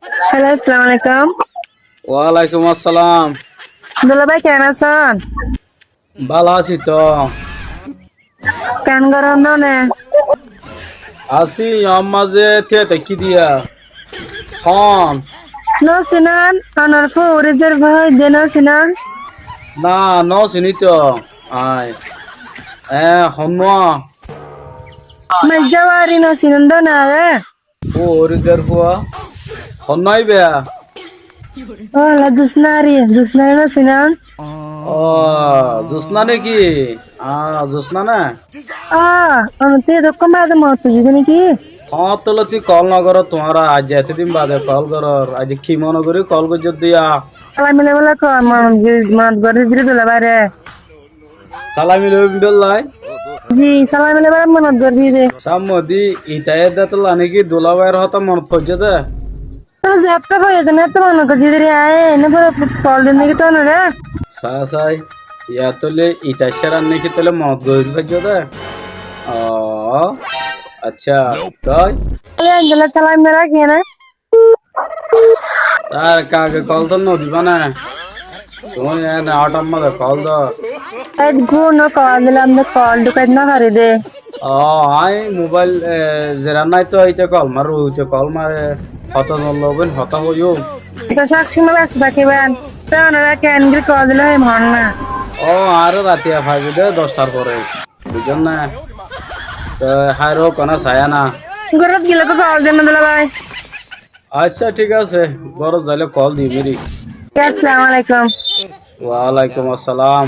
Hello, আসসালামু আলাইকুম। ওয়ালাইকুম আসসালাম। দুলা ভাই কেন আছেন? ভালো আছি তো। কেন গরম নে? আছি মাঝে তে কি দিয়া হন নো সিনান অনার ফুরি জের ভাই দেন সিনান না ন চিনি তো আই হন মজাওয়ারি নো সিনান দো না রে। ও ওরিদের হুয়া হন নাই বেয়া। ও লা জুসনারি নো সিনান। ও জোসনা নাকি? জোসনা না। আমি তে তো কমা দে মত জিগনি কি? হ্যাঁ তোলে তুই কল না করো তোমারা আজ এতদিন বাদে কল করো আজ কি মনে করি কল করছ দিয়া সালা মিলে বলে কো মান গরি দিরে দুলা ভাই রে। সালামি লইম বেল্লাই জি সালা মিলে বলে মন গরি দে। সামদি ইটায়ে দেতলা নাকি দুলাবাইর হতা মন ফজে দে তো যেতে ভাই দেন এত মন গো জিরে আয় নে পরে কল দিন নাকি তো না রে। সাই ইয়া তোলে ইতাশার নাকি তোলে মত গইর ফজে দে ও আচ্ছা তাই এই আঙ্গুলা সালা মেরা কেন? তার কাকে কল তো নদিবা না তুমি না আটাম্মা কল দো এই গুণ কল দিলাম তো কল ঢুকাই না পারি দে। ও আই মোবাইল জেরা নাই তো এইতে কল মারু হইতে কল মারে হত নলবেন হত হইও তো সবসময় ব্যস্ত থাকিবেন তো ওনারা কেন গিয়ে কল দিলে হয় মন না। ও আর রাতিয়া ফাইবে দে 10টার পরে বুঝছেন না তো হাইরো কোনা ছায়া না ঘরত গেলে তো কল দেন না দিলে ভাই। আচ্ছা ঠিক আছে বড় যাইলে কল দি মেরি আসসালামু আলাইকুম। ওয়ালাইকুম আসসালাম।